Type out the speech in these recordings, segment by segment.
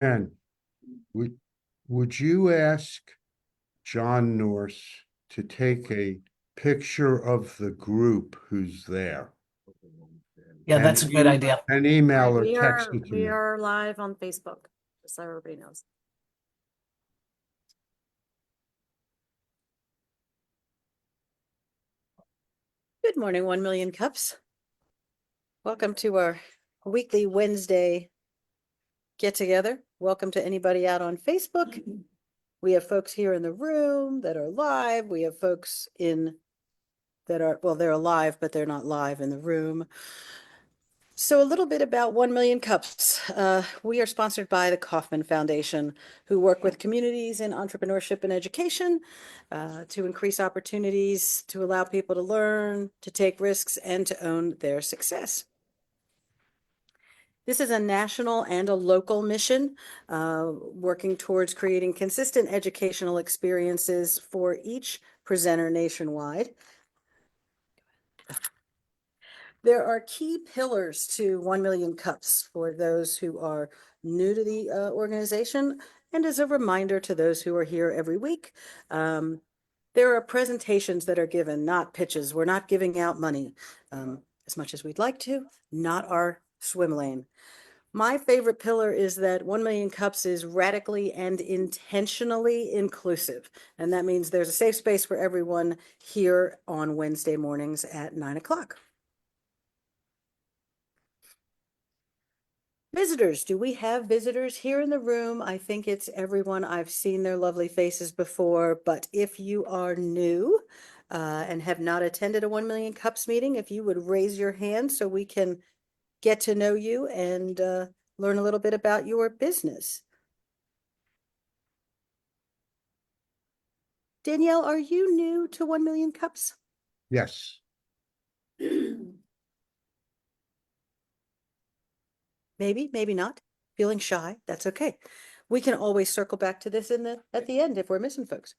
And would you ask John Norse to take a picture of the group who's there Yeah, and that's a good idea. and email or We text are it to we me? are live on Facebook, just so everybody knows. Good morning, 1 Million Cups. Welcome to our weekly Wednesday get together. Welcome to anybody out on Facebook. We have folks here in the room that are live. We have folks in that are, well, they're alive, but they're not live in the room. So a little bit about 1 Million Cups. We are sponsored by the Kauffman Foundation, who work with communities in entrepreneurship and education to increase opportunities, to allow people to learn, to take risks, and to own their success. This is a national and a local mission, working towards creating consistent educational experiences for each presenter nationwide. There are key pillars to 1 Million Cups for those who are new to the organization, and as a reminder to those who are here every week. There are presentations that are given, not pitches. We're not giving out money as much as we'd like to, not our swim lane. My favorite pillar is that 1 Million Cups is radically and intentionally inclusive. And that means there's a safe space for everyone here on Wednesday mornings at 9 o'clock. Visitors, do we have visitors here in the room? I think it's everyone. I've seen their lovely faces before, but if you are new and have not attended a 1 Million Cups meeting, if you would raise your hand so we can get to know you and learn a little bit about your business. Danielle, are you new to 1 Million Cups? Yes. Maybe, maybe not. Feeling shy, that's okay. We can always circle back to this at the end if we're missing folks.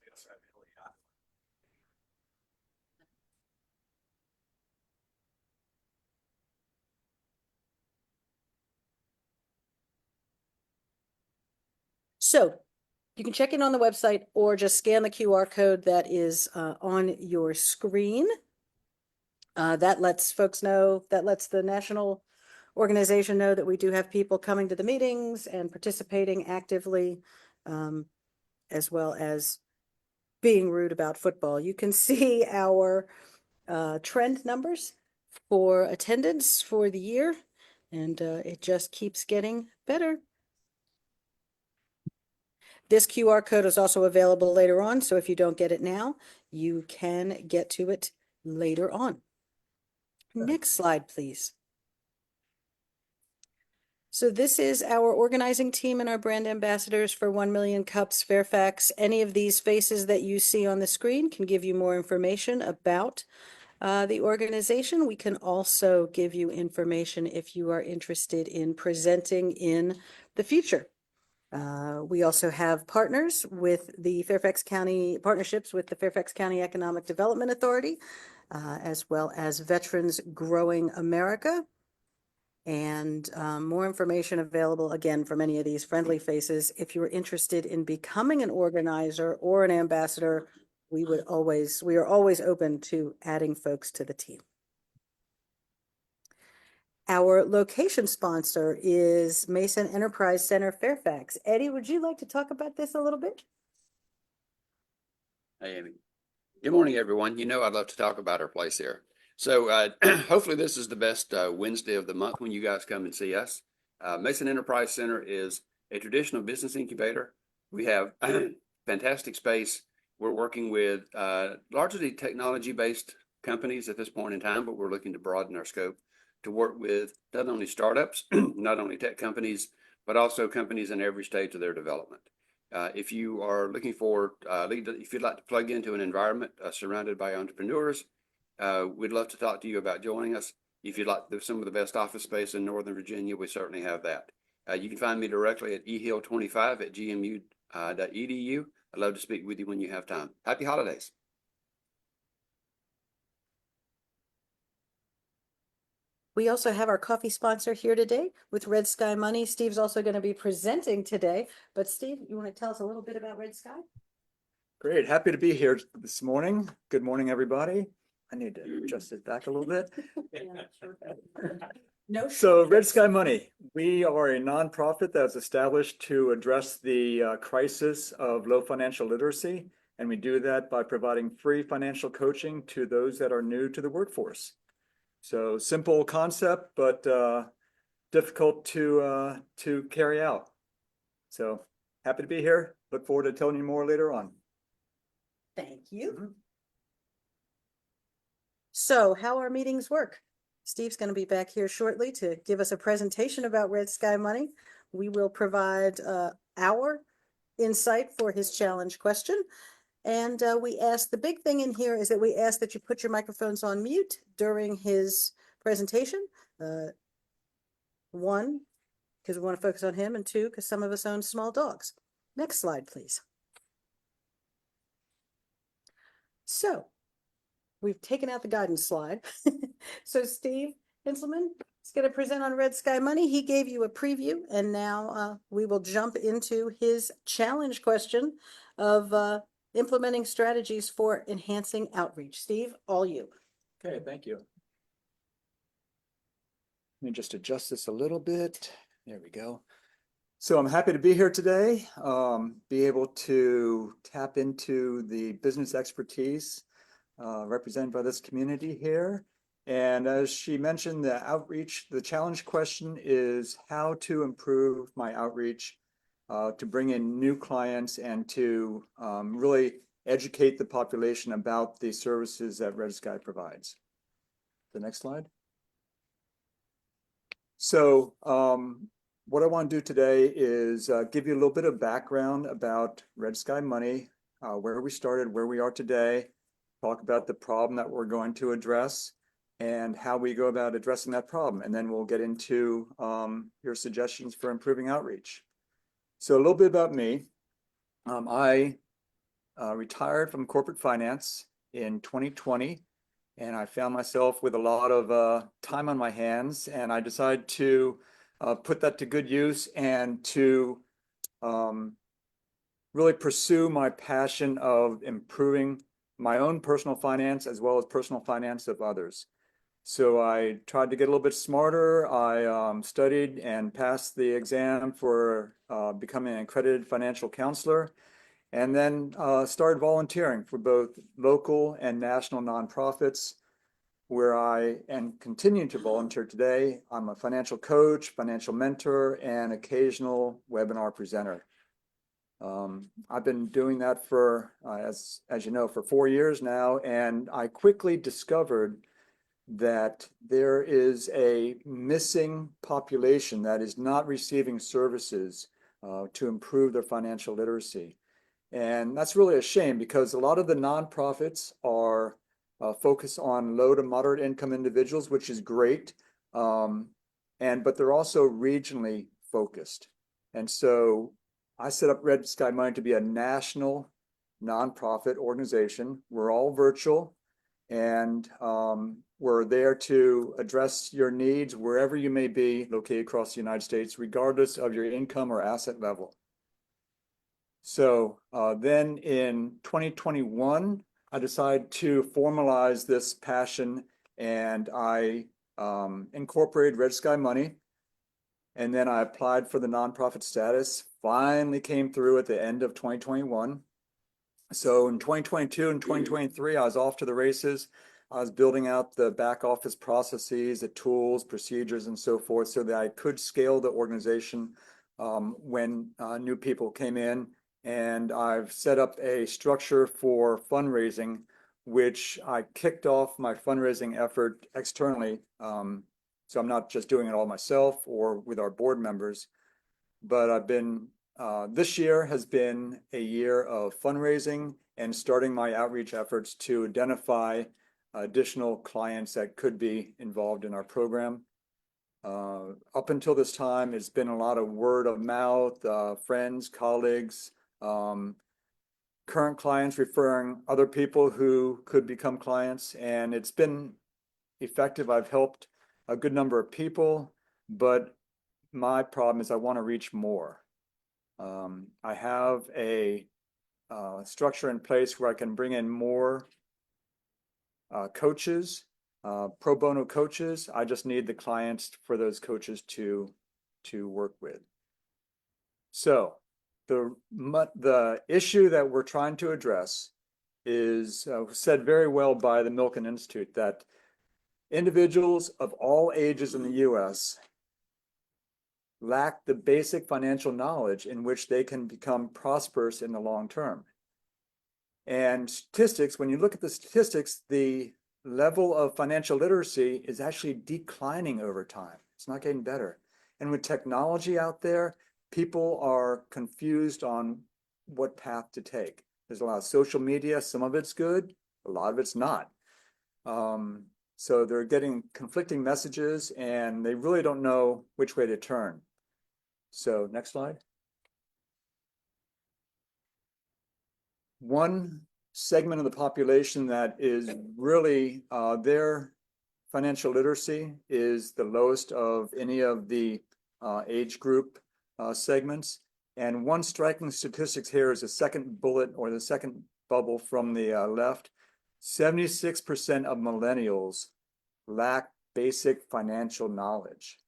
So you can check in on the website or just scan the QR code that is on your screen. That lets folks know, that lets the national organization know that we do have people coming to the meetings and participating actively, as well as being rude about football. You can see our trend numbers for attendance for the year, and it just keeps getting better. This QR code is also available later on, so if you don't get it now, you can get to it later on. Next slide, please. So this is our organizing team and our brand ambassadors for 1 Million Cups Fairfax. Any of these faces that you see on the screen can give you more information about the organization. We can also give you information if you are interested in presenting in the future. We also have partners with the Fairfax County, partnerships with the Fairfax County Economic Development Authority, as well as Veterans Growing America. And more information available, again, from any of these friendly faces. If you're interested in becoming an organizer or an ambassador, we are always open to adding folks to the team. Our location sponsor is Mason Enterprise Center, Fairfax. Eddie, would you like to talk about this a little bit? Hey, Amy. Good morning, everyone. You know I'd love to talk about our place here. So hopefully this is the best Wednesday of the month when you guys come and see us. Mason Enterprise Center is a traditional business incubator. We have fantastic space. We're working with largely technology-based companies at this point in time, but we're looking to broaden our scope to work with not only startups, not only tech companies, but also companies in every stage of their development. If you are looking for, if you'd like to plug into an environment surrounded by entrepreneurs, we'd love to talk to you about joining us. If you'd like some of the best office space in Northern Virginia, we certainly have that. You can find me directly at ehill25@gmu.edu. I'd love to speak with you when you have time. Happy holidays. We also have our coffee sponsor here today with RedSky Money. Steve's also going to be presenting today. But Steve, you want to tell us a little bit about RedSky? Great, happy to be here this morning. Good morning, everybody. I need to adjust it back a little bit. No. So RedSky Money, we are a nonprofit that's established to address the crisis of low financial literacy. And we do that by providing free financial coaching to those that are new to the workforce. So simple concept, but difficult to carry out. So happy to be here. Look forward to telling you more later on. Thank you. So how our meetings work. Steve's going to be back here shortly to give us a presentation about RedSky Money. We will provide our insight for his challenge question. And we ask, the big thing in here is that we ask that you put your microphones on mute during his presentation. One, because we want to focus on him, and two, because some of us own small dogs. Next slide, please. So we've taken out the guidance slide. So Steve Heinzman is going to present on RedSky Money. He gave you a preview, and now we will jump into his challenge question of implementing strategies for enhancing outreach. Steve, all you. Okay, thank you. Let me just adjust this a little bit. There we go. So I'm happy to be here today, be able to tap into the business expertise represented by this community here. And as she mentioned, the outreach, the challenge question is how to improve my outreach to bring in new clients and to really educate the population about the services that RedSky provides. The next slide. So what I want to do today is give you a little bit of background about RedSky Money, where we started, where we are today, talk about the problem that we're going to address, and how we go about addressing that problem. And then we'll get into your suggestions for improving outreach. So a little bit about me. I retired from corporate finance in 2020, and I found myself with a lot of time on my hands, and I decided to put that to good use and to really pursue my passion of improving my own personal finance as well as personal finance of others. So I tried to get a little bit smarter. I studied and passed the exam for becoming an accredited financial counselor, and then started volunteering for both local and national nonprofits, where I continue to volunteer today. I'm a financial coach, financial mentor, and occasional webinar presenter. I've been doing that for, as you know, for 4 years now, and I quickly discovered that there is a missing population that is not receiving services to improve their financial literacy. And that's really a shame, because a lot of the nonprofits are focused on low to moderate income individuals, which is great. But they're also regionally focused. And so I set up RedSky Money to be a national nonprofit organization. We're all virtual, and we're there to address your needs wherever you may be located across the United States, regardless of your income or asset level. So then in 2021, I decided to formalize this passion, and I incorporated RedSky Money. And then I applied for the nonprofit status, finally came through at the end of 2021. So in 2022 and 2023, I was off to the races. I was building out the back office processes, the tools, procedures, and so forth, so that I could scale the organization when new people came in. And I've set up a structure for fundraising, which I kicked off my fundraising effort externally. So I'm not just doing it all myself or with our board members, but I've been, this year has been a year of fundraising and starting my outreach efforts to identify additional clients that could be involved in our program. Up until this time, it's been a lot of word of mouth, friends, colleagues, current clients referring other people who could become clients, and it's been effective. I've helped a good number of people, but my problem is I want to reach more. I have a structure in place where I can bring in more coaches, pro bono coaches. I just need the clients for those coaches to work with. So the issue that we're trying to address is said very well by the Milken Institute, that individuals of all ages in the U.S. lack the basic financial knowledge in which they can become prosperous in the long term. And statistics, when you look at the statistics, the level of financial literacy is actually declining over time. It's not getting better. And with technology out there, people are confused on what path to take. There's a lot of social media. Some of it's good, a lot of it's not. So they're getting conflicting messages and they really don't know which way to turn. So next slide. One segment of the population that is really their financial literacy is the lowest of any of the age group segments. And one striking statistics here is the second bullet or the second bubble from the left. 76% of millennials lack basic financial knowledge.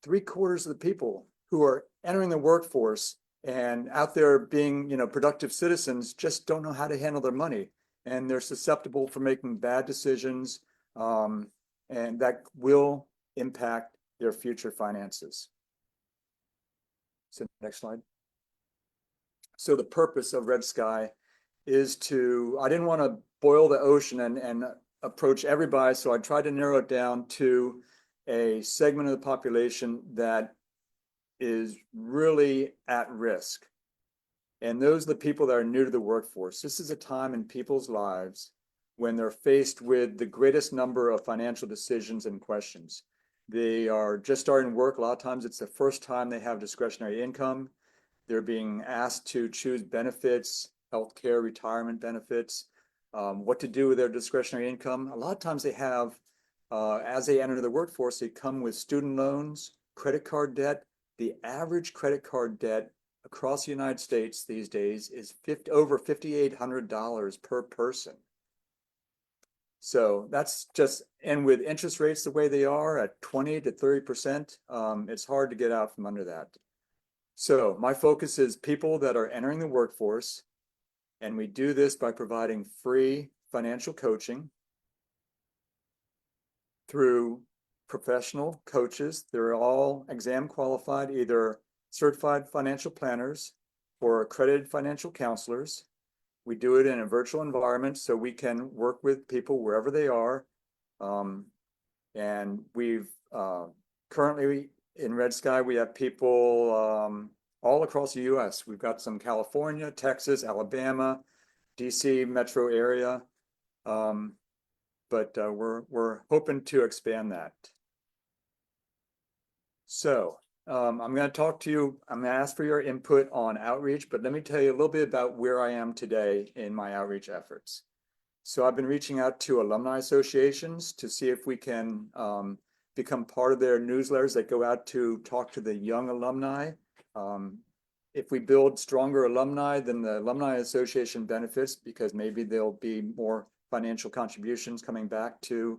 3/4 of the people who are entering the workforce and out there being, productive citizens just don't know how to handle their money, and they're susceptible for making bad decisions, and that will impact their future finances. So next slide. So the purpose of RedSky is I didn't want to boil the ocean and approach everybody, so I tried to narrow it down to a segment of the population that is really at risk. And those are the people that are new to the workforce. This is a time in people's lives when they're faced with the greatest number of financial decisions and questions. They are just starting work. A lot of times it's the first time they have discretionary income. They're being asked to choose benefits, healthcare, retirement benefits, what to do with their discretionary income. A lot of times they have, as they enter the workforce, they come with student loans, credit card debt. The average credit card debt across the United States these days is over $5,800 per person. So that's just, and with interest rates the way they are at 20 to 30%, it's hard to get out from under that. So my focus is people that are entering the workforce, and we do this by providing free financial coaching through professional coaches. They're all exam qualified, either certified financial planners or accredited financial counselors. We do it in a virtual environment so we can work with people wherever they are. And we've currently in RedSky, we have people all across the US. We've got some California, Texas, Alabama, DC metro area. But we're hoping to expand that. So I'm going to talk to you. I'm going to ask for your input on outreach, but let me tell you a little bit about where I am today in my outreach efforts. So I've been reaching out to alumni associations to see if we can become part of their newsletters that go out to talk to the young alumni. If we build stronger alumni, then the alumni association benefits because maybe there'll be more financial contributions coming back to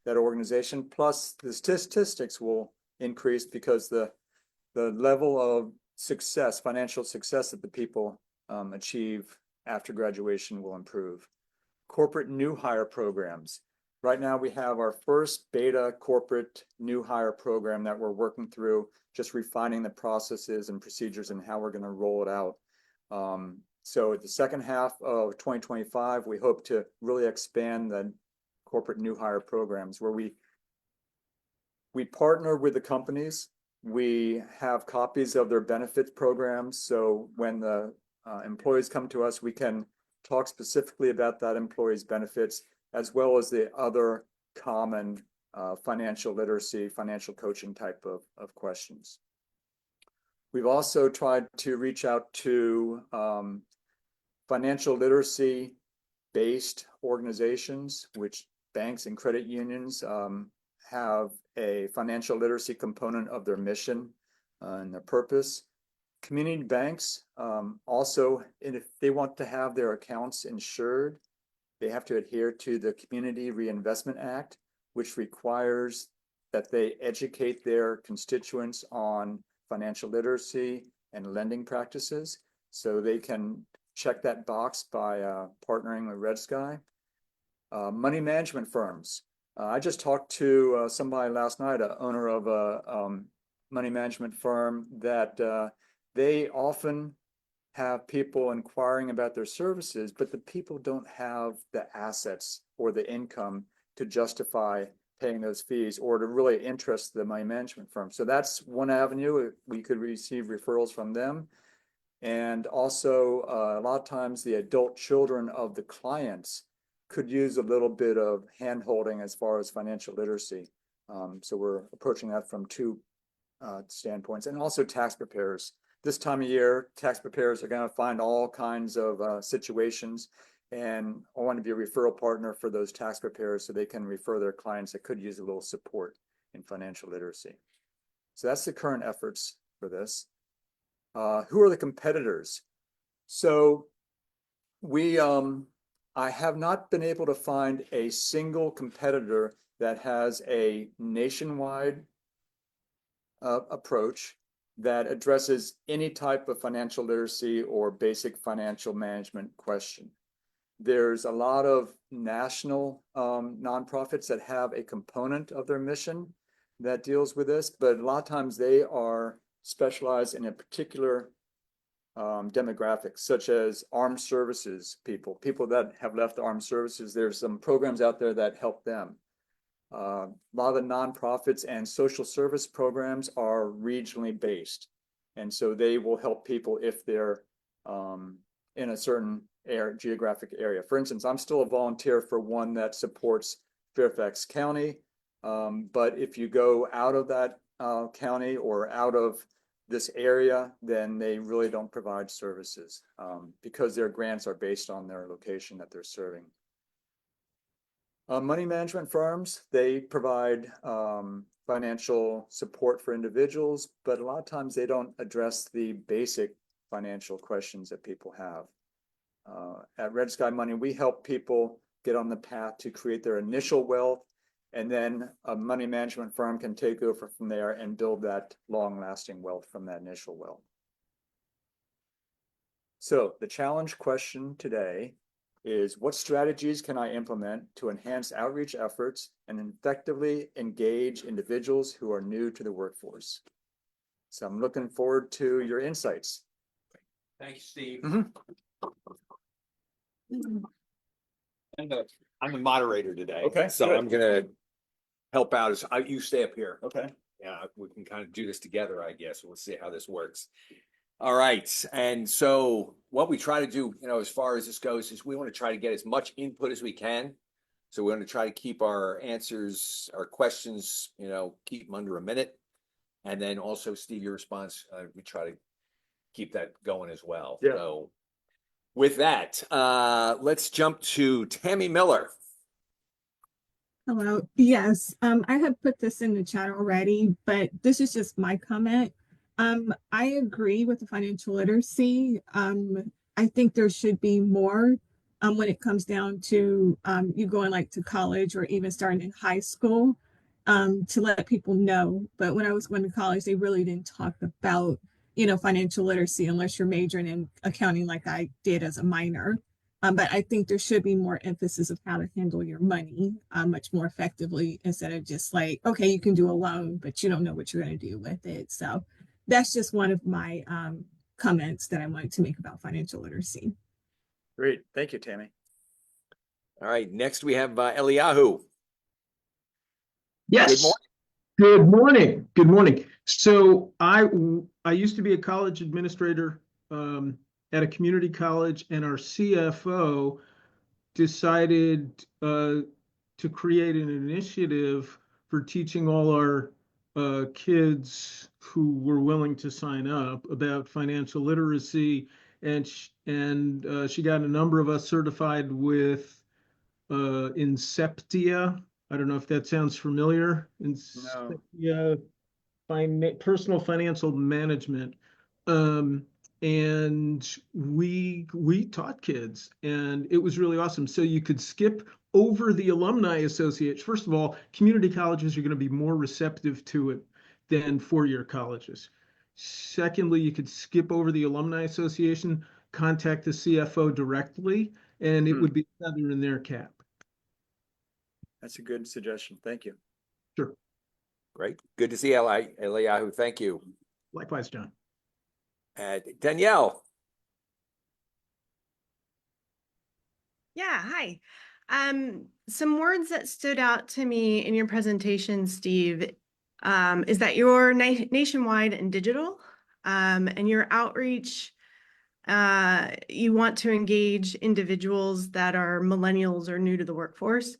that organization. Plus the statistics will increase because the level of success, financial success that the people achieve after graduation will improve. Corporate new hire programs. Right now we have our first beta corporate new hire program that we're working through, just refining the processes and procedures and how we're going to roll it out. So at the second half of 2025, we hope to really expand the corporate new hire programs where we partner with the companies. We have copies of their benefits programs. So when the employees come to us, we can talk specifically about that employee's benefits, as well as the other common financial literacy, financial coaching type of questions. We've also tried to reach out to financial literacy based organizations, which banks and credit unions have a financial literacy component of their mission and their purpose. Community banks also, and if they want to have their accounts insured, they have to adhere to the Community Reinvestment Act, which requires that they educate their constituents on financial literacy and lending practices. So they can check that box by partnering with RedSky. Money management firms. I just talked to somebody last night, a owner of a money management firm, that they often have people inquiring about their services, but the people don't have the assets or the income to justify paying those fees or to really interest the money management firm. So that's one avenue. We could receive referrals from them. And also, a lot of times the adult children of the clients could use a little bit of hand-holding as far as financial literacy. So we're approaching that from two standpoints. And also tax preparers. This time of year, tax preparers are going to find all kinds of situations, and I want to be a referral partner for those tax preparers so they can refer their clients that could use a little support in financial literacy. So that's the current efforts for this. Who are the competitors? So I have not been able to find a single competitor that has a nationwide approach that addresses any type of financial literacy or basic financial management question. There's a lot of national nonprofits that have a component of their mission that deals with this, but a lot of times they are specialized in a particular demographic, such as armed services people that have left the armed services. There's some programs out there that help them. A lot of the nonprofits and social service programs are regionally based. And so they will help people if they're in a certain geographic area. For instance, I'm still a volunteer for one that supports Fairfax County. But if you go out of that county or out of this area, then they really don't provide services because their grants are based on their location that they're serving. Money management firms, they provide financial support for individuals, but a lot of times they don't address the basic financial questions that people have. At RedSky Money, we help people get on the path to create their initial wealth, and then a money management firm can take over from there and build that long-lasting wealth from that initial wealth. So the challenge question today is, what strategies can I implement to enhance outreach efforts and effectively engage individuals who are new to the workforce? So I'm looking forward to your insights. Thank you, Steve. Mhm. I'm the moderator today. Okay, So good. I'm gonna help out as you stay up here. Okay. Yeah, we can kind of do this together, I guess. We'll see how this works. All right. And so what we try to do, as far as this goes, is we want to try to get as much input as we can. So we want to try to keep our answers, our questions, keep them under a minute. And then also, Steve, your response, we try to keep that going as well. Yeah. So with that, let's jump to Tammy Miller. Hello. Yes, I had put this in the chat already, but this is just my comment. I agree with the financial literacy. I think there should be more when it comes down to you going like to college or even starting in high school to let people know. But when I was going to college, they really didn't talk about, financial literacy unless you're majoring in accounting like I did as a minor. But I think there should be more emphasis of how to handle your money much more effectively instead of just like, okay, you can do a loan, but you don't know what you're going to do with it. So that's just one of my comments that I wanted to make about financial literacy. Great. Thank you, Tammy. All right. Next, we have Eliyahu. Yes. Good morning. Good morning. So I used to be a college administrator at a community college, and our CFO decided to create an initiative for teaching all our kids who were willing to sign up about financial literacy, and she got a number of us certified with Inceptia, I don't know if that sounds familiar. No. Yeah, personal financial management. And we taught kids, and it was really awesome. So you could skip over the alumni association. First of all, community colleges are going to be more receptive to it than four-year colleges. Secondly, you could skip over the alumni association, contact the CFO directly, and it would be a feather in their cap. That's a good suggestion. Thank you. Sure. Great. Good to see you, Eliyahu. Thank you. Likewise, John. Danielle. Yeah, hi. Some words that stood out to me in your presentation, Steve, is that you're nationwide and digital, and your outreach, you want to engage individuals that are millennials or new to the workforce.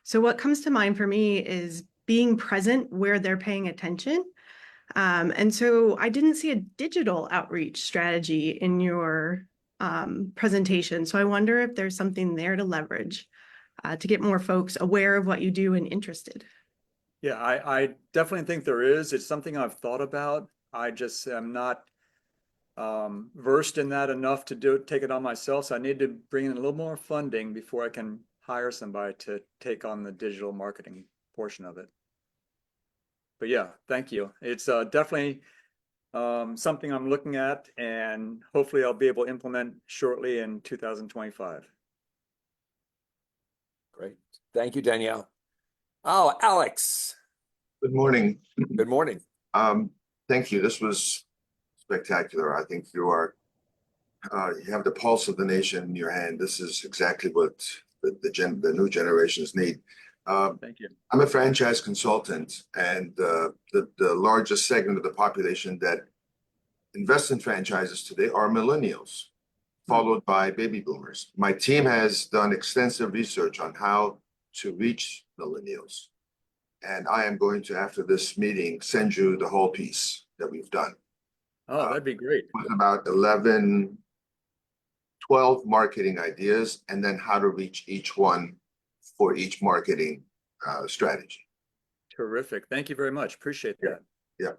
So what comes to mind for me is being present where they're paying attention. And so I didn't see a digital outreach strategy in your presentation. So I wonder if there's something there to leverage to get more folks aware of what you do and interested. Yeah, I definitely think there is. It's something I've thought about. I just am not versed in that enough to take it on myself. So I need to bring in a little more funding before I can hire somebody to take on the digital marketing portion of it. But yeah, thank you. It's definitely something I'm looking at, and hopefully I'll be able to implement shortly in 2025. Great. Thank you, Danielle. Oh, Alex. Good morning. Good morning. Thank you. This was spectacular. I think you have the pulse of the nation in your hand. This is exactly what the new generations need. Thank you. I'm a franchise consultant, and the largest segment of the population that invests in franchises today are millennials, followed by baby boomers. My team has done extensive research on how to reach millennials. And I am going to, after this meeting, send you the whole piece that we've done. Oh, that'd be great. With about 11, 12 marketing ideas, and then how to reach each one for each marketing strategy. Terrific. Thank you very much. Appreciate that. Yeah.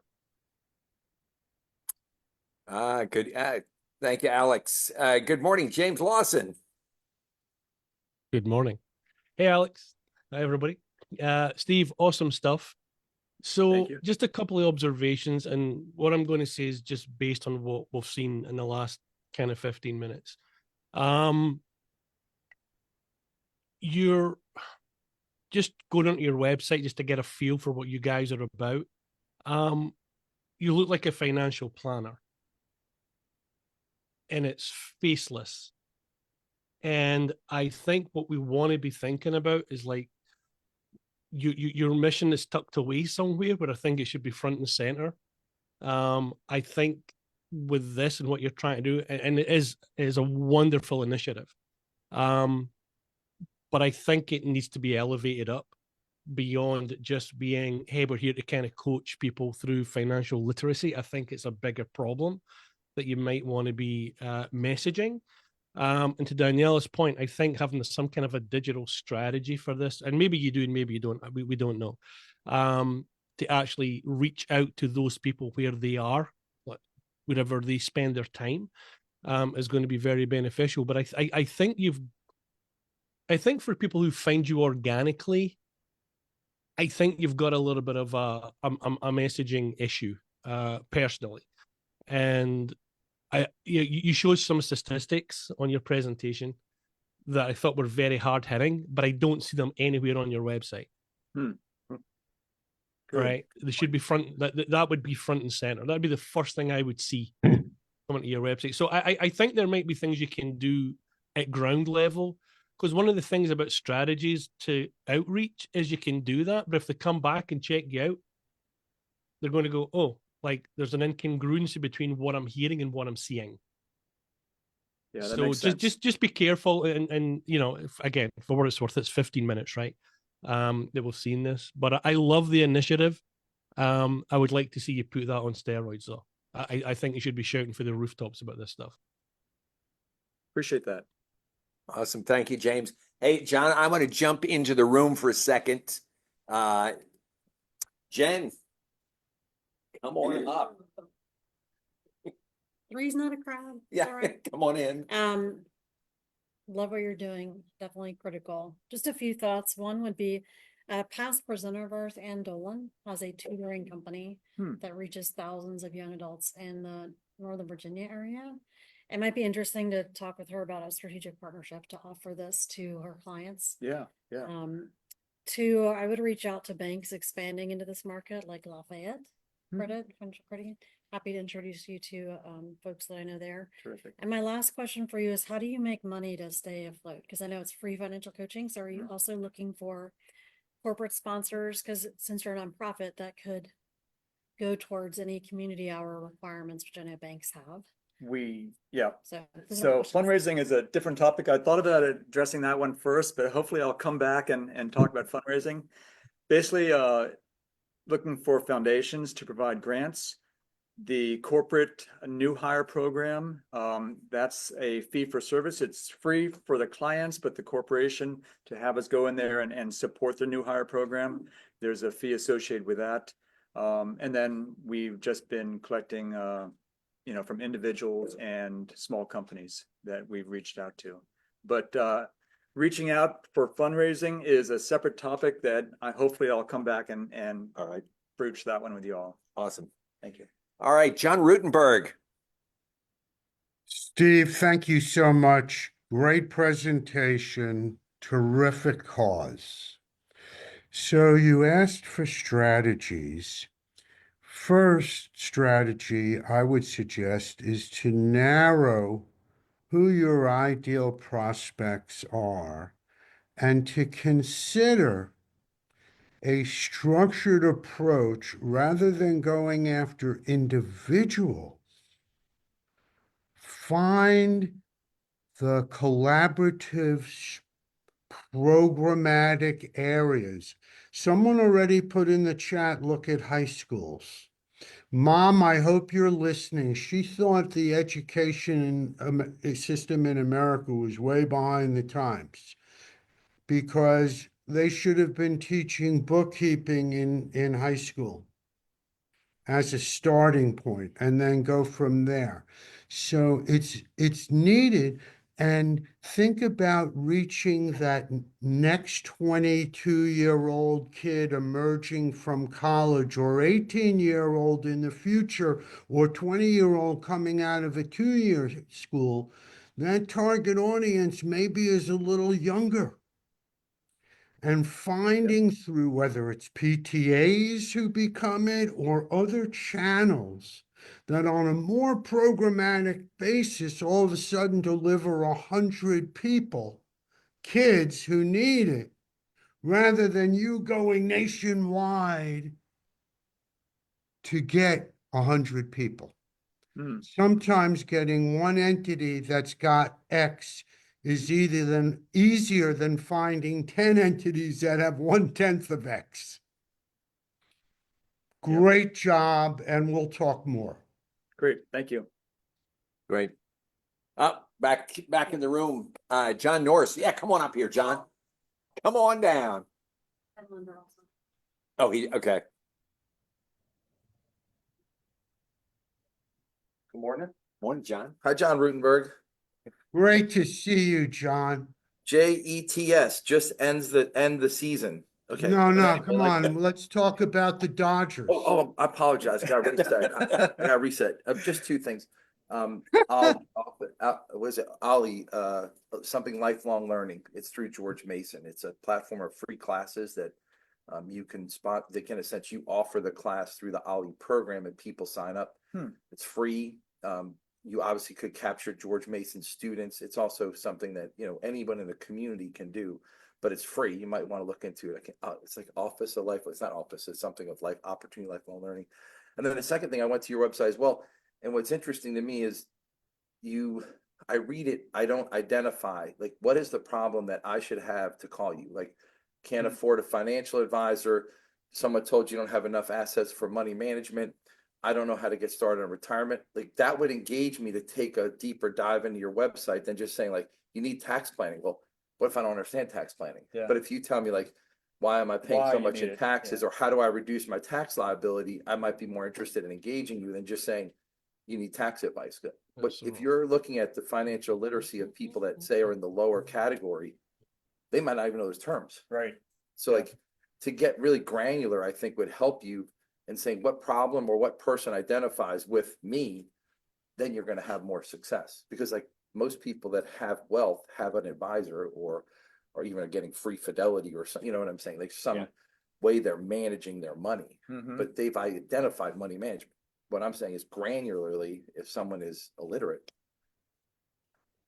Good. Thank you, Alex. Good morning, James Lawson. Good morning. Hey, Alex. Hi, everybody. Steve, awesome stuff. So just a couple of observations, and what I'm going to say is just based on what we've seen in the last kind of 15 minutes. You're just going onto your website just to get a feel for what you guys are about. You look like a financial planner, and it's faceless. And I think what we want to be thinking about is like, your mission is tucked away somewhere, but I think it should be front and center. I think with this and what you're trying to do, and it is a wonderful initiative. But I think it needs to be elevated up beyond just being, hey, we're here to kind of coach people through financial literacy. I think it's a bigger problem that you might want to be messaging. And to Daniela's point, I think having some kind of a digital strategy for this, and maybe you do and maybe you don't, we don't know, to actually reach out to those people where they are, wherever they spend their time, is going to be very beneficial. But I think for people who find you organically, I think you've got a little bit of a messaging issue, personally. And you showed some statistics on your presentation that I thought were very hard hitting, but I don't see them anywhere on your website. Right? They should be that would be front and center. That'd be the first thing I would see coming to your website. So I think there might be things you can do at ground level, because one of the things about strategies to outreach is you can do that, but if they come back and check you out, they're going to go, oh, like there's an incongruency between what I'm hearing and what I'm seeing. Yeah, that so makes sense. just be careful, and you know, again, for what it's worth, it's 15 minutes, right? That we've seen this, but I love the initiative. I would like to see you put that on steroids, though. I think you should be shouting for the rooftops about this stuff. Appreciate that. Awesome. Thank you, James. Hey, John, I want to jump into the room for a second. Jen, come on up. Three's not a crowd. It's Yeah, all right. come on in. Love what you're doing. Definitely critical. Just a few thoughts. One would be, past presenter of ours, Ann Dolan, has a tutoring company that reaches thousands of young adults in the Northern Virginia area. It might be interesting to talk with her about a strategic partnership to offer this to her clients. Yeah, yeah. Two, I would reach out to banks expanding into this market, like Lafayette Credit, Financial Credit. Happy to introduce you to folks that I know there. Terrific. And my last question for you is, how do you make money to stay afloat? Because I know it's free financial coaching. So are you also looking for corporate sponsors? Because since you're a nonprofit, that could go towards any community hour requirements, which I know banks have. Yeah. So Fundraising is a different topic. I thought about addressing that one first, but hopefully I'll come back and talk about fundraising. Basically, looking for foundations to provide grants. The corporate new hire program, that's a fee for service. It's free for the clients, but the corporation to have us go in there and support the new hire program, there's a fee associated with that. And then we've just been collecting, from individuals and small companies that we've reached out to. But reaching out for fundraising is a separate topic that hopefully I'll come back and All right. broach that one with you all. Awesome. Thank you. All right, John Rutenberg. Steve, thank you so much. Great presentation, terrific cause. So you asked for strategies. First strategy I would suggest is to narrow who your ideal prospects are and to consider a structured approach rather than going after individuals. Find the collaborative, programmatic areas. Someone already put in the chat, look at high schools. Mom, I hope you're listening. She thought the education system in America was way behind the times because they should have been teaching bookkeeping in high school as a starting point and then go from there. So it's needed. And think about reaching that next 22-year-old kid emerging from college, or 18-year-old in the future, or 20-year-old coming out of a 2-year school. That target audience maybe is a little younger. And finding through whether it's PTAs who become it or other channels that on a more programmatic basis all of a sudden deliver 100 people, kids who need it, rather than you going nationwide to get 100 people. Sometimes getting one entity that's got X is easier than finding 10 entities that have 1/10 of X. Great job, and we'll talk more. Great, thank you. Great. Back in the room. John Norris. Yeah, come on up here, John. Come on down. Oh, okay. Good morning. Morning, John. Hi, John Rutenberg. Great to see you, John. JETS just end the season. Okay. No, come on. Let's talk about the Dodgers. I apologize. Got reset. I got reset. Just two things. Was it Ollie? Something lifelong learning. It's through George Mason. It's a platform of free classes that you can spot. They can essentially you offer the class through the Ollie program, and people sign up. It's free. You obviously could capture George Mason students. It's also something that anyone in the community can do, but it's free. You might want to look into it. It's like Office of Life. It's not Office. It's something of life opportunity, lifelong learning. And then the second thing, I went to your website as well. And what's interesting to me is I read it. I don't identify like what is the problem that I should have to call you. Like can't afford a financial advisor. Someone told you don't have enough assets for money management. I don't know how to get started on retirement. Like that would engage me to take a deeper dive into your website than just saying like, you need tax planning. Well, what if I don't understand tax planning? Yeah. But if you tell me like, why am I paying Why so you much need in it, taxes, yeah. or how do I reduce my tax liability? I might be more interested in engaging you than just saying, you need tax advice. But if Absolutely. you're looking at the financial literacy of people that say are in the lower category, they might not even know those terms. Right. So Yeah. like, to get really granular, I think would help you in saying what problem or what person identifies with me, then you're gonna have more success. Because like most people that have wealth have an advisor or even are getting free fidelity or something, you know what I'm saying? Like some Yeah. way they're managing their money, Mhm. but they've identified money management. What I'm saying is granularly, if someone is illiterate,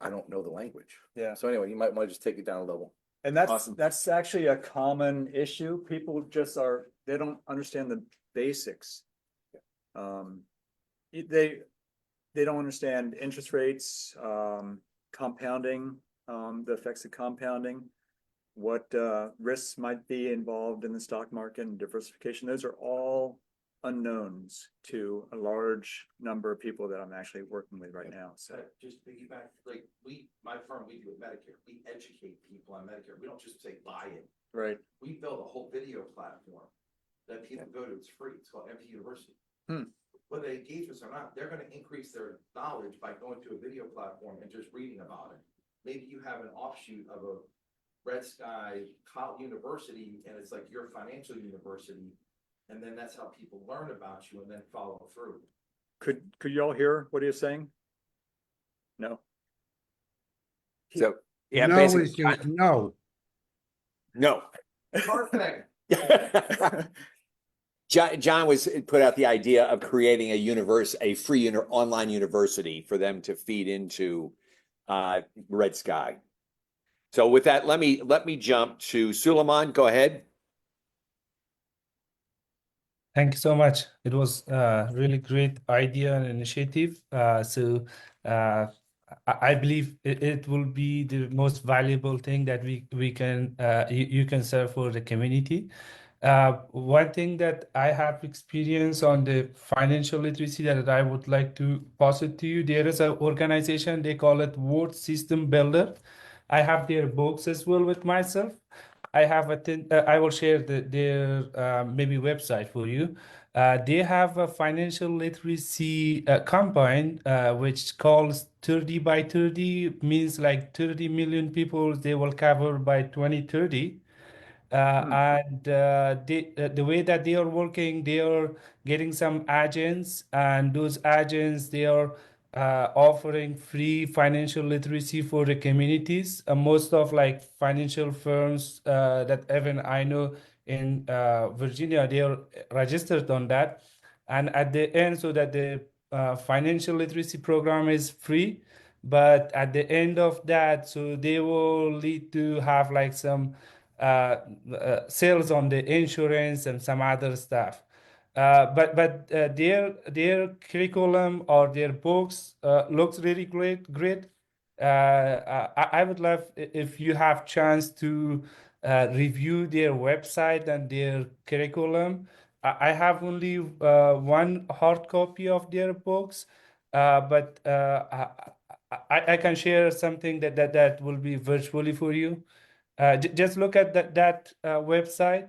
I don't know the language. Yeah. So anyway, you might want to just take it down a level. And that's Awesome. that's actually a common issue. People just they don't understand the basics. They don't understand interest rates, compounding, the effects of compounding, what risks might be involved in the stock market and diversification. Those are all unknowns to a large number of people that I'm actually working with right now. So Just piggyback, like my firm, we do with Medicare. We educate people on Medicare. We don't just say buy it. right. We build a whole video platform that people go to. It's free. It's called MP University. Whether they engage us or not, they're going to increase their knowledge by going to a video platform and just reading about it. Maybe you have an offshoot of a RedSky University, and it's like your financial university, and then that's how people learn about you and then follow through. Could you all hear what he is saying? No. So, yeah, No basically, is your, no. no. Perfect. John was put out the idea of creating a free online university for them to feed into RedSky. So with that, let me jump to Suleiman. Go ahead. Thank you so much. It was a really great idea and initiative. I believe it will be the most valuable thing that we can you can serve for the community. One thing that I have experience on the financial literacy that I would like to pass it to you. There is an organization, they call it World System Builder. I have their books as well with myself. I will share their maybe website for you. They have a financial literacy campaign which calls 30 by 30, means like 30 million people they will cover by 2030. The way that they are working, they are getting some agents, and those agents they are offering free financial literacy for the communities. Most of like financial firms that even I know in Virginia, they are registered on that. And at the end, so that the financial literacy program is free, but at the end of that, so they will lead to have like some sales on the insurance and some other stuff. But their curriculum or their books looks really great. I would love if you have chance to review their website and their curriculum. I have only one hard copy of their books, but I can share something that will be virtually for you. Just look at that website.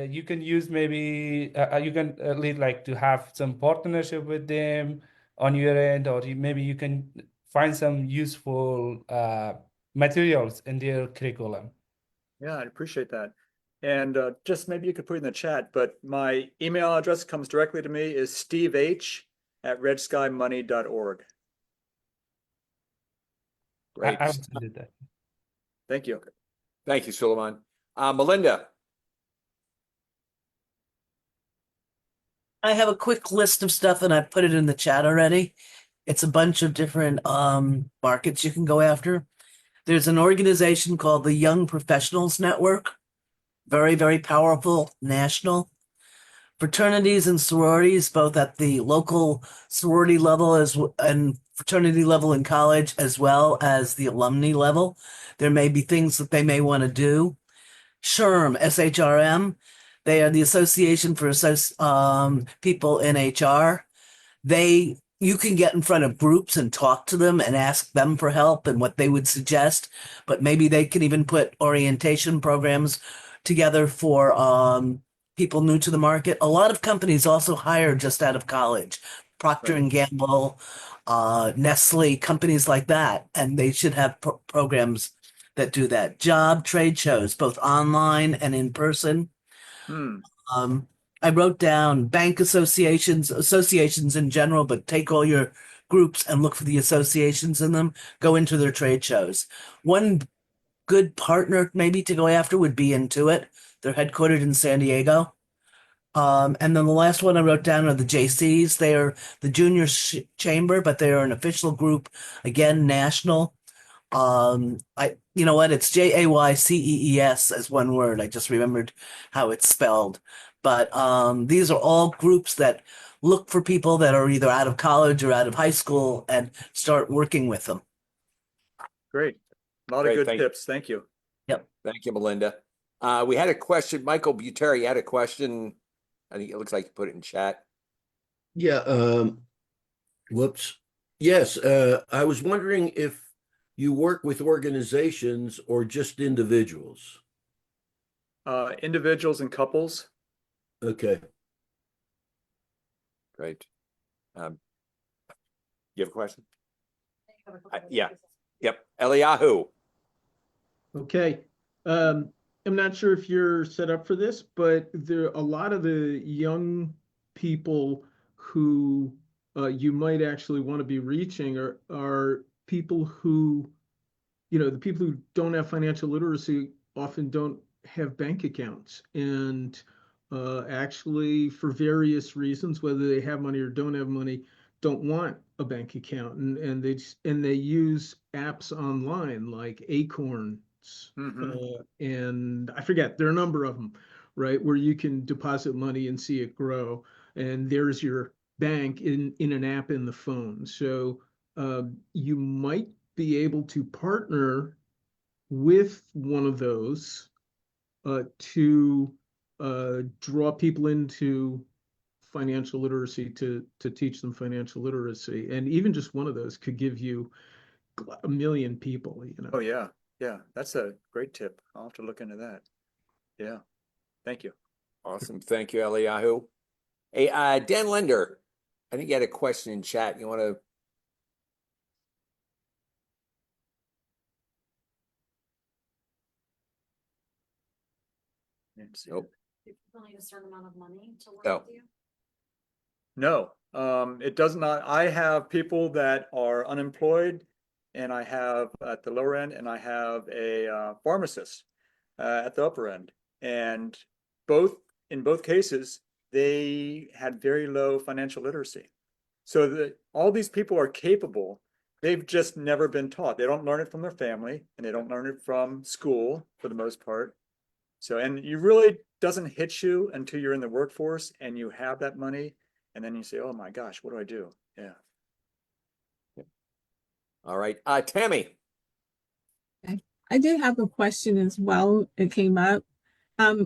You can use maybe you can lead like to have some partnership with them on your end, or maybe you can find some useful materials in their curriculum. Yeah, I'd appreciate that. And just maybe you could put it in the chat, but my email address comes directly to me is steveh@redskymoney.org. Great. I will send you that. Thank you. Thank you, Suleiman. Melinda. I have a quick list of stuff and I put it in the chat already. It's a bunch of different markets you can go after. There's an organization called the Young Professionals Network. Very, very powerful, national. Fraternities and sororities, both at the local sorority level and fraternity level in college, as well as the alumni level. There may be things that they may want to do. SHRM, SHRM, they are the Association for People in HR. You can get in front of groups and talk to them and ask them for help and what they would suggest, but maybe they can even put orientation programs together for people new to the market. A lot of companies also hire just out of college. Procter and Gamble, Nestle, companies like that, and they should have programs that do that. Job trade shows, both online and in person. I wrote down bank associations in general, but take all your groups and look for the associations in them. Go into their trade shows. One good partner maybe to go after would be Intuit. They're headquartered in San Diego. And then the last one I wrote down are the JCs. They are the junior chamber, but they are an official group, again, national. You know what? It's JAYCEES as one word. I just remembered how it's spelled. But these are all groups that look for people that are either out of college or out of high school and start working with them. Great. A lot of good tips. Thank you. Yep. Thank you, Melinda. We had a question. Michael Buteri had a question. I think it looks like you put it in chat. Yeah. Whoops. Yes. I was wondering if you work with organizations or just individuals. Individuals and couples. Okay. Great. You have a question? Yeah. Yep. Eliyahu. Okay. I'm not sure if you're set up for this, but there are a lot of the young people who you might actually want to be reaching are people who, the people who don't have financial literacy often don't have bank accounts. And actually, for various reasons, whether they have money or don't have money, don't want a bank account. And they use apps online like Acorns. And I forget, there are a number of them, right, where you can deposit money and see it grow, and there's your bank in an app in the phone. So you might be able to partner with one of those to draw people into financial literacy, to teach them financial literacy. And even just one of those could give you 1 million people, Oh, yeah. Yeah, that's a great tip. I'll have to look into that. Yeah. Thank you. Awesome. Thank you, Eliyahu. Hey, Dan Linder, I think you had a question in chat. You want to? Nope. Only a certain amount of money to work Oh. with you? No, it does not. I have people that are unemployed, and I have at the lower end, and I have a pharmacist at the upper end. And in both cases, they had very low financial literacy. So all these people are capable. They've just never been taught. They don't learn it from their family, and they don't learn it from school for the most part. So, and you really doesn't hit you until you're in the workforce and you have that money. And then you say, oh my gosh, what do I do? Yeah. All right. Tammy. I did have a question as well. It came up.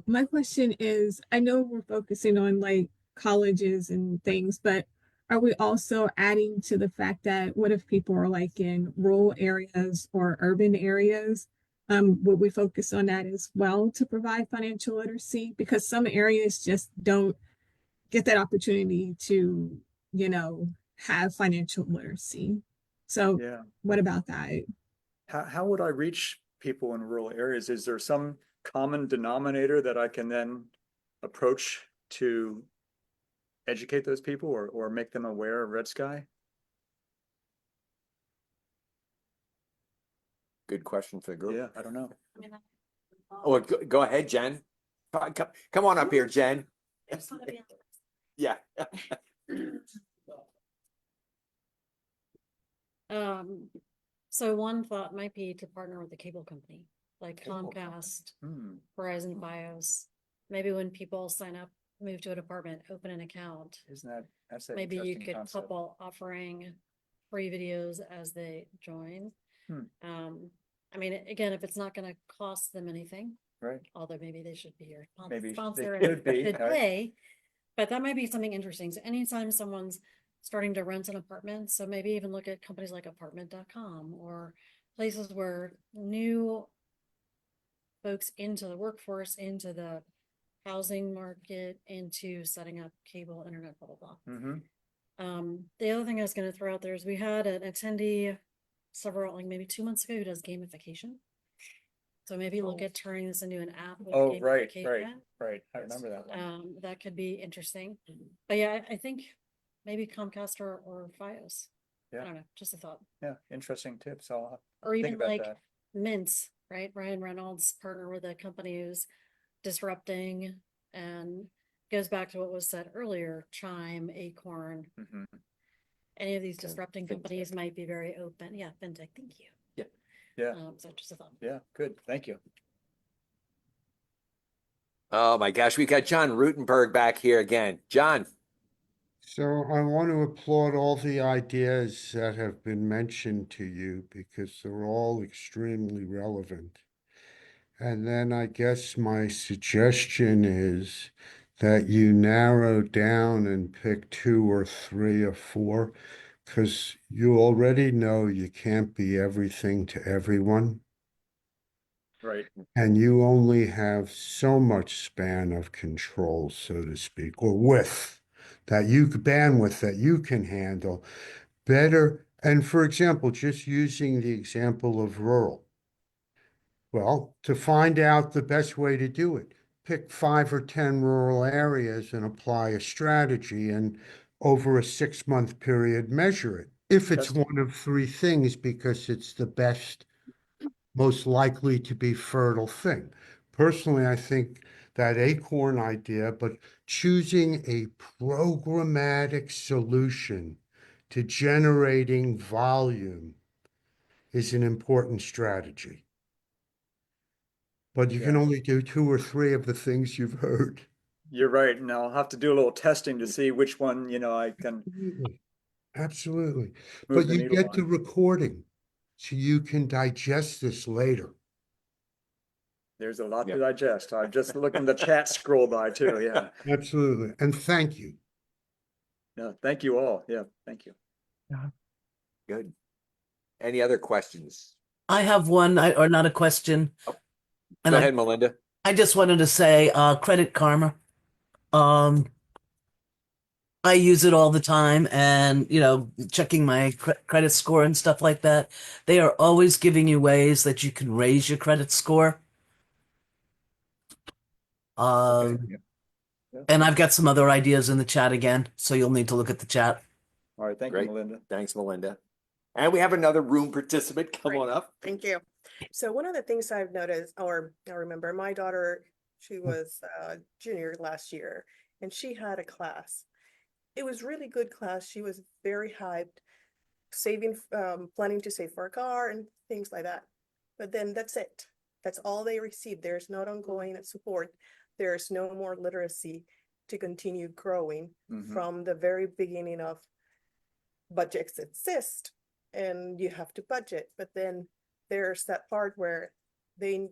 My question is, I know we're focusing on like colleges and things, but are we also adding to the fact that what if people are like in rural areas or urban areas? Would we focus on that as well to provide financial literacy? Because some areas just don't get that opportunity to, have financial literacy. So Yeah. what about that? How would I reach people in rural areas? Is there some common denominator that I can then approach to educate those people or make them aware of RedSky? Good question for the group. Yeah, I don't know. Oh, go ahead, Jen. Come on up here, Jen. Yeah. So one thought might be to partner with a cable company like Comcast, Verizon, Fios. Maybe when people sign up, move to an apartment, open an account. That's an Maybe you interesting could concept. couple offering free videos as they join. I mean, again, if it's not going to cost them anything, right? Although maybe they should be your Maybe sponsor they and could be, could right? pay, but that might be something interesting. So anytime someone's starting to rent an apartment, so maybe even look at companies like apartment.com or places where new folks into the workforce, into the housing market, into setting up cable, internet, blah, blah, blah. The other thing I was going to throw out there is we had an attendee several, like maybe 2 months ago, who does gamification. So maybe look at turning this into an app with Oh, right. gamification. I remember that one. That could be interesting. But yeah, I think maybe Comcast or Fios. Yeah. I don't know, just a thought. Yeah, interesting tips. I'll Or think even about like that. Mints, right? Ryan Reynolds partner with a company who's disrupting, and goes back to what was said earlier, Chime, Acorn. Any of these disrupting companies might be very open. Yeah, fintech, thank you. Yeah. So just a thought. Yeah, good. Thank you. Oh my gosh, we got John Rutenberg back here again. John. So I want to applaud all the ideas that have been mentioned to you because they're all extremely relevant. And then I guess my suggestion is that you narrow down and pick 2 or 3 or 4, because you already know you can't be everything to everyone. Right. And you only have so much span of control, so to speak, or bandwidth that you can handle better. And for example, just using the example of rural. Well, to find out the best way to do it, pick 5 or 10 rural areas and apply a strategy, and over a 6-month period, measure it. If it's one of 3 things, because it's the best, most likely to be fertile thing. Personally, I think that Acorn idea, but choosing a programmatic solution to generating volume is an important strategy. But you can only do 2 or 3 of the things you've heard. You're right. And I'll have to do a little testing to see which one, I can Absolutely. move But the you needle get the on. recording, so you can digest this later. There's a lot to digest. I'm just looking the chat scroll by too. Yeah. Absolutely. And thank you. No, thank you all. Yeah, thank you. Good. Any other questions? I have one, or not a question. Go ahead, Melinda. I just wanted to say, Credit Karma. I use it all the time, and checking my credit score and stuff like that. They are always giving you ways that you can raise your credit score. And I've got some other ideas in the chat again, so you'll need to look at the chat. All right, thank you, Melinda. Thanks, Melinda. And we have another room participant. Come on up. Thank you. So one of the things I've noticed, or I remember my daughter, she was a junior last year, and she had a class. It was really good class. She was very hyped, saving, planning to save for a car and things like that. But then that's it. That's all they received. There's no ongoing support. There's no more literacy to continue growing from the very beginning of budgets exist and you have to budget. But then there's that part where they,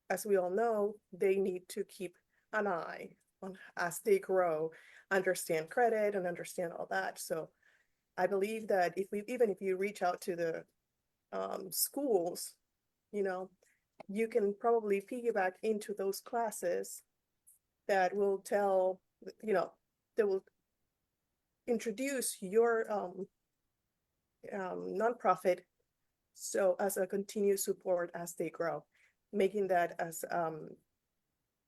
as we all know, they need to keep an eye on as they grow, understand credit and understand all that. So I believe that even if you reach out to the schools, you can probably piggyback into those classes that will tell, that will introduce your nonprofit so as a continued support as they grow, making that as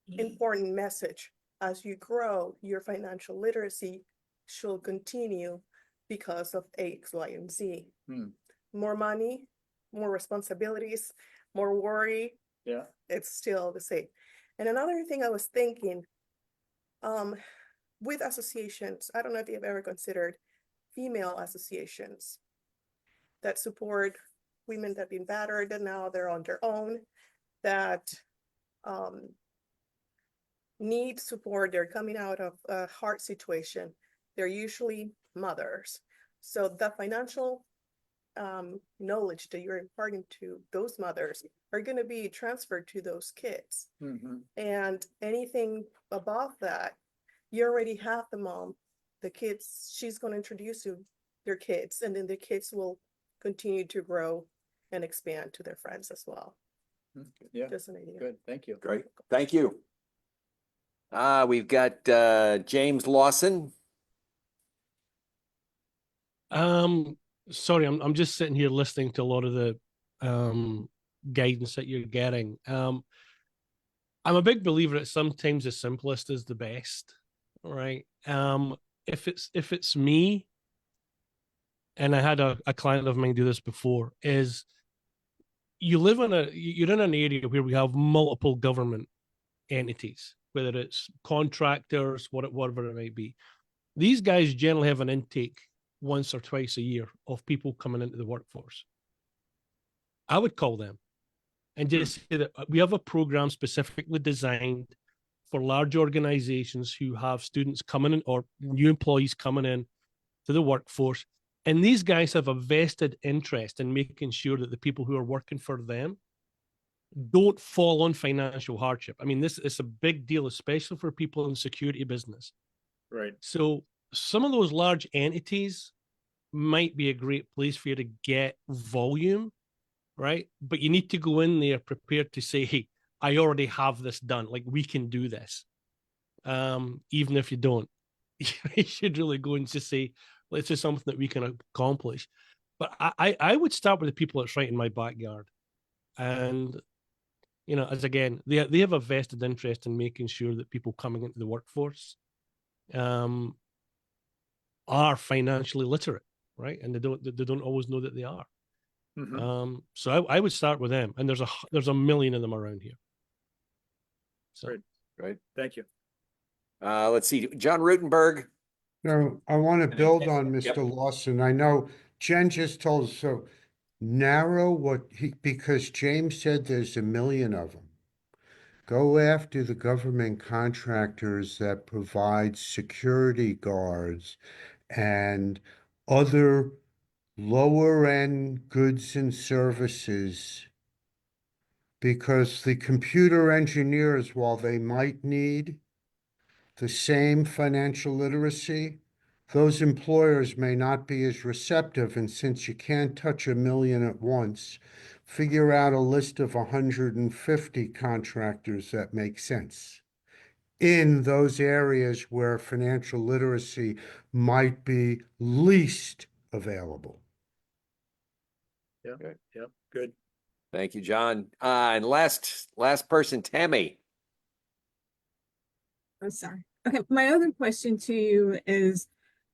important message. As you grow, your financial literacy should continue because of X, Y, and Z. More money, more responsibilities, more worry. Yeah. It's still the same. And another thing I was thinking, with associations, I don't know if you've ever considered female associations that support women that have been battered and now they're on their own, that need support. They're coming out of a hard situation. They're usually mothers. So the financial knowledge that you're imparting to those mothers are going to be transferred to those kids. And anything above that, you already have the mom, the kids, she's going to introduce you their kids, and then the kids will continue to grow and expand to their friends as well. Yeah, Just an idea. good, thank you. Great, thank you. We've got James Lawson. Sorry, I'm just sitting here listening to a lot of the guidance that you're getting. I'm a big believer that sometimes the simplest is the best, right? If it's me, and I had a client of mine do this before, is you're in an area where we have multiple government entities, whether it's contractors, whatever it might be. These guys generally have an intake once or twice a year of people coming into the workforce. I would call them and just say that we have a program specifically designed for large organizations who have students coming in or new employees coming in to the workforce. And these guys have a vested interest in making sure that the people who are working for them don't fall on financial hardship. I mean, this is a big deal, especially for people in security business. Right. So some of those large entities might be a great place for you to get volume, right? But you need to go in there prepared to say, hey, I already have this done. Like, we can do this. Even if you don't, you should really go and just say, let's do something that we can accomplish. But I would start with the people that's right in my backyard. And, you know, as again, they have a vested interest in making sure that people coming into the workforce are financially literate, right? And they don't always know that they are. Mm-hmm. So I would start with them, and there's a million of them around here. So Great, thank you. Let's see, John Rutenberg. No, I want to build on Yep. Mr. Lawson. I know Jen just told us, so narrow because James said there's a million of them. Go after the government contractors that provide security guards and other lower end goods and services, because the computer engineers, while they might need the same financial literacy, those employers may not be as receptive. And since you can't touch a million at once, figure out a list of 150 contractors that make sense in those areas where financial literacy might be least available. Yeah, yep, good. Thank you, John. And last person, Tammy. I'm sorry. Okay, my other question to you is,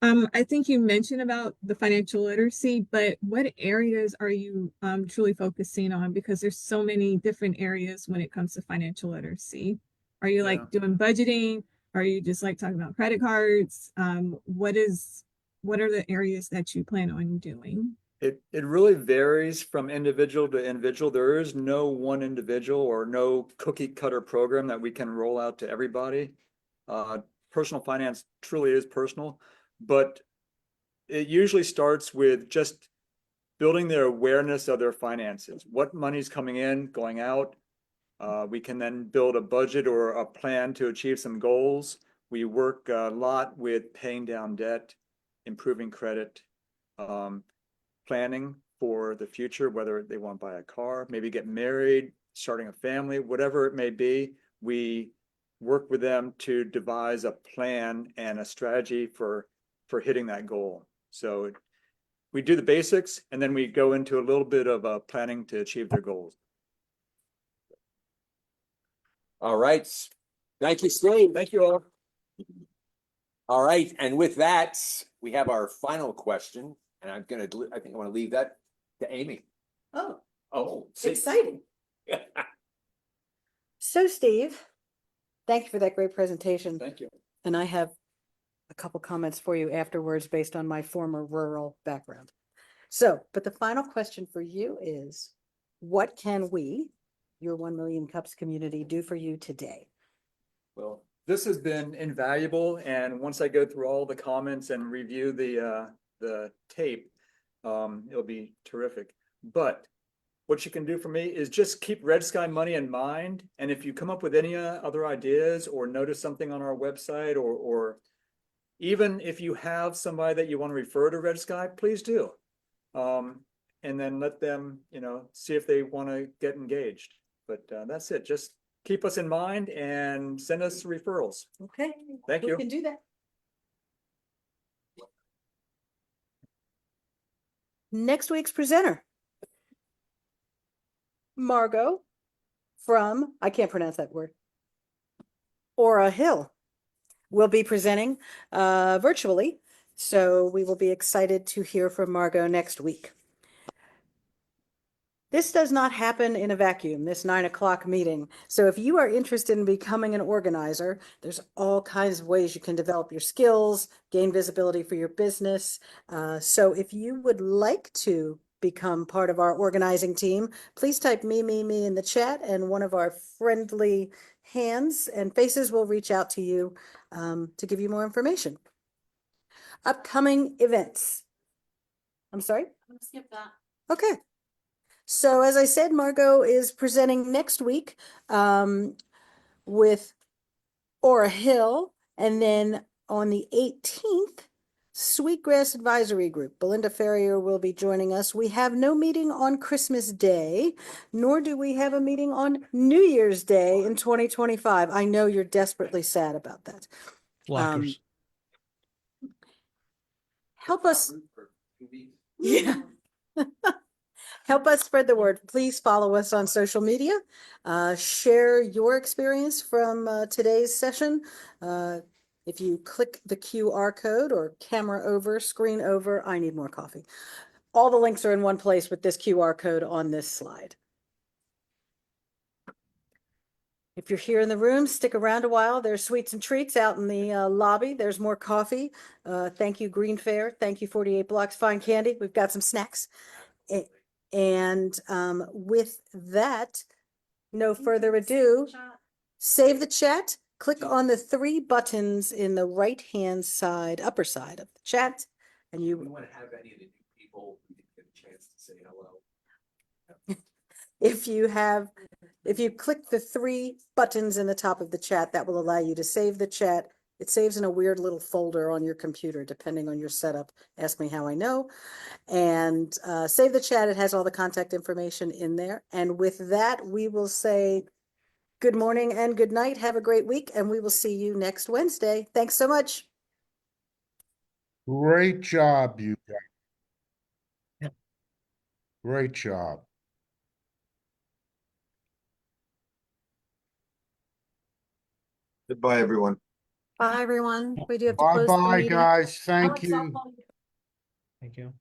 I think you mentioned about the financial literacy, but what areas are you truly focusing on? Because there's so many different areas when it comes to financial literacy. Are you like doing budgeting? Are you just like talking about credit cards? What are the areas that you plan on doing? It really varies from individual to individual. There is no one individual or no cookie cutter program that we can roll out to everybody. Personal finance truly is personal, but it usually starts with just building their awareness of their finances. What money's coming in, going out. We can then build a budget or a plan to achieve some goals. We work a lot with paying down debt, improving credit, planning for the future, whether they want to buy a car, maybe get married, starting a family, whatever it may be. We work with them to devise a plan and a strategy for hitting that goal. So we do the basics, and then we go into a little bit of planning to achieve their goals. All right. Thank you, Steve. Thank you all. All right. And with that, we have our final question. And I think I want to leave that to Amy. Oh, Exciting. So, Steve, thank you for that great presentation. Thank you. And I have a couple comments for you afterwards based on my former rural background. So, but the final question for you is, what can we, your 1 Million Cups community, do for you today? Well, this has been invaluable. And once I go through all the comments and review the tape, it'll be terrific. But what you can do for me is just keep RedSky Money in mind. And if you come up with any other ideas or notice something on our website, or even if you have somebody that you want to refer to RedSky, please do. And then let them, see if they want to get engaged. But that's it. Just keep us in mind and send us referrals. Okay. Thank We you. can do that. Next week's presenter. Margot from, I can't pronounce that word, Aura Hill will be presenting virtually. So we will be excited to hear from Margot next week. This does not happen in a vacuum, this 9 o'clock meeting. So if you are interested in becoming an organizer, there's all kinds of ways you can develop your skills, gain visibility for your business. So if you would like to become part of our organizing team, please type me in the chat, and one of our friendly hands and faces will reach out to you to give you more information. Upcoming events. I'm sorry? I'm gonna skip that. Okay. So as I said, Margot is presenting next week with Aura Hill, and then on the 18th, Sweetgrass Advisory Group. Belinda Ferrier will be joining us. We have no meeting on Christmas Day, nor do we have a meeting on New Year's Day in 2025. I know you're desperately sad about that. Slackers. Help us. Yeah. Help us spread the word. Please follow us on social media. Share your experience from today's session. If you click the QR code or camera over, screen over, I need more coffee. All the links are in one place with this QR code on this slide. If you're here in the room, stick around a while. There's sweets and treats out in the lobby. There's more coffee. Thank you, Green Fair. Thank you, 48 Blocks Fine Candy. We've got some snacks. And with that, no further ado, save the chat, click on the 3 buttons in the right-hand side, upper side of the chat, and We you, want to have any of the new people who didn't get a chance to say hello. if you click the 3 buttons in the top of the chat, that will allow you to save the chat. It saves in a weird little folder on your computer, depending on your setup. Ask me how I know. And save the chat. It has all the contact information in there. And with that, we will say good morning and good night. Have a great week, and we will see you next Wednesday. Thanks so much. Great job, you guys. Great job. Goodbye, everyone. Bye, everyone. We do have to close the Bye-bye, meeting. guys. Thank Alex, I'll you. call you. Thank you.